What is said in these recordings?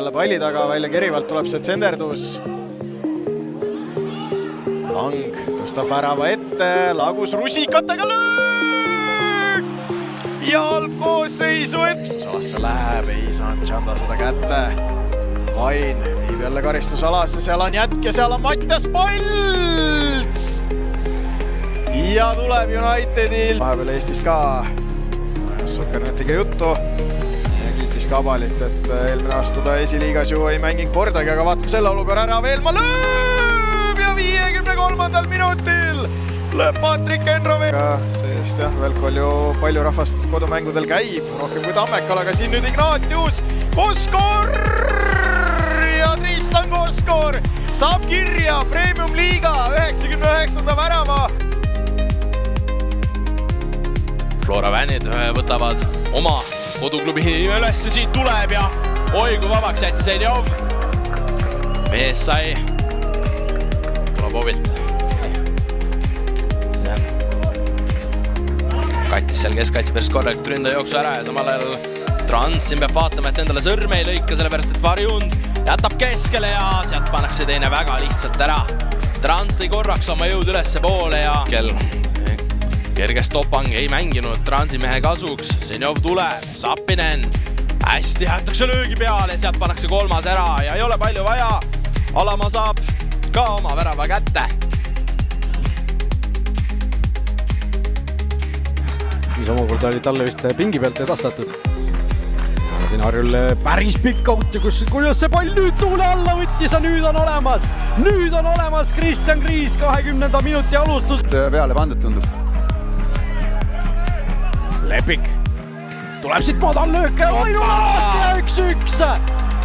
jälle palli taga, välja kerivalt tuleb see tsenderdus. Lang tõstab värava ette, Lagus rusikatega löök! Ja algkoosseisu salasse läheb, ei saanud Tšanda seda kätte. Vain viib jälle karistusalasse, seal on jätk ja seal on Mattias Palts! Ja tuleb Unitedil. Vahepeal Eestis ka Sukernetiga juttu ja kiitis Kabalit, et eelmine aasta ta esiliigas ju ei mänginud kordagi, aga vaatame selle olukorra ära veel. Ma lööb ja 53. minutil lööb Patrik Enroveega. Sest jah, Velkol ju palju rahvast kodumängudel käib, rohkem kui Tammekal, aga siin nüüd Ignatius. Koskor ja Tristan Koskor saab kirja Premium Liiga 99. värava. Flora Vänid võtavad oma koduklubi ülesse, siit tuleb ja oi kui vabaks jätti Senjov. Mees sai Kolobovilt. Kattis seal keskkaitsepärast korralikult ründa jooksu ära ja samal ajal Trans siin peab vaatama, et endale sõrme ei lõika, sellepärast et Varjund jätab keskele ja sealt pannakse teine väga lihtsalt ära. Trans tõi korraks oma jõud ülesse poole ja kerge stopang ei mänginud Transimehe kasuks. Senjov tuleb, Sapinen hästi jäetakse löögi peale ja sealt pannakse kolmas ära ja ei ole palju vaja. Alamaa saab ka oma värava kätte. Mis omakorda oli talle vist pingi pealt edastatud. Siin Harjul päris pikk out ja kuidas see pall nüüd tuule alla võttis ja nüüd on olemas. Nüüd on olemas Kristjan Kriis 20. minuti alustus. Peale pandud tundub. Lepik tuleb siit madal lööke ja ja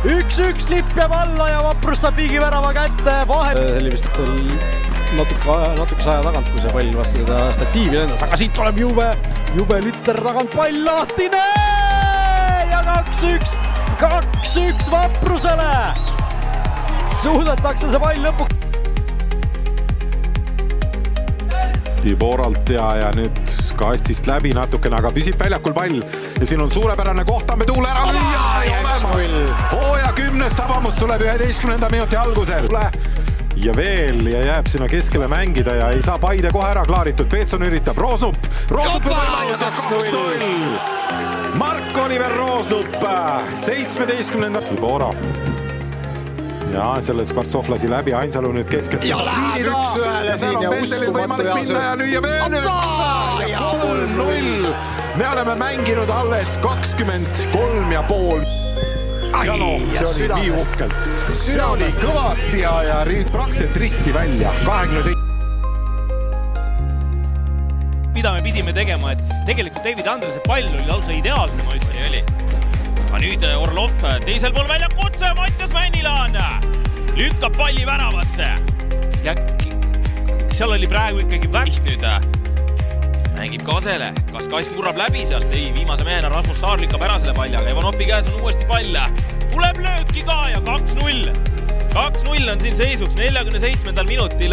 1-1 lipp jääb alla ja Vaprus saab viigivärava kätte vahel. See oli vist seal natukese aja tagant, kui see pall vastu seda statiivi lendas, aga siit tuleb jube lütter tagant pall lahtine ja 2-1 Vaprusele. Suudetakse see pall lõpuks. Tiboralt ja nüüd kastist läbi natukene, aga püsib väljakul pall ja siin on suurepärane koht, Tamme tuule ära olemas. Hooja 10. avamus tuleb 11. minuti algusel. Ja veel ja jääb sinna keskele mängida ja ei saa Paide kohe ära klaaritud. Peetson üritab, Roosnup võimalus ja 2-0. Mark-Oliver Roosnup 17. Tibora. Ja selles Kvartsoflasi läbi, Ainsalu nüüd keskel. Ja läheb 1-1 siin ja uskumatu ja lüüa veel 1 ja 3-0. Me oleme mänginud alles 23,5. Ja noh, see oli nii uhkelt. See oli kõvasti ja praktiliselt risti välja. 27. Mida me pidime tegema, et tegelikult David Andrese pall oli lausa ideaalse, ma ütlen, oli. Aga nüüd Orlov teisel pool välja kutse, Mattias Männilaan lükkab palli väravasse. Ja seal oli praegu ikkagi väik nüüd. Mängib Kasele, kas Kass murrab läbi sealt? Ei, viimase mehena Rasmus Saar lükkab ära selle palli, aga Ivanovi käes on uuesti pall. Tuleb lööki ka ja 2-0. 2-0 on siin seisuks 47. minutil.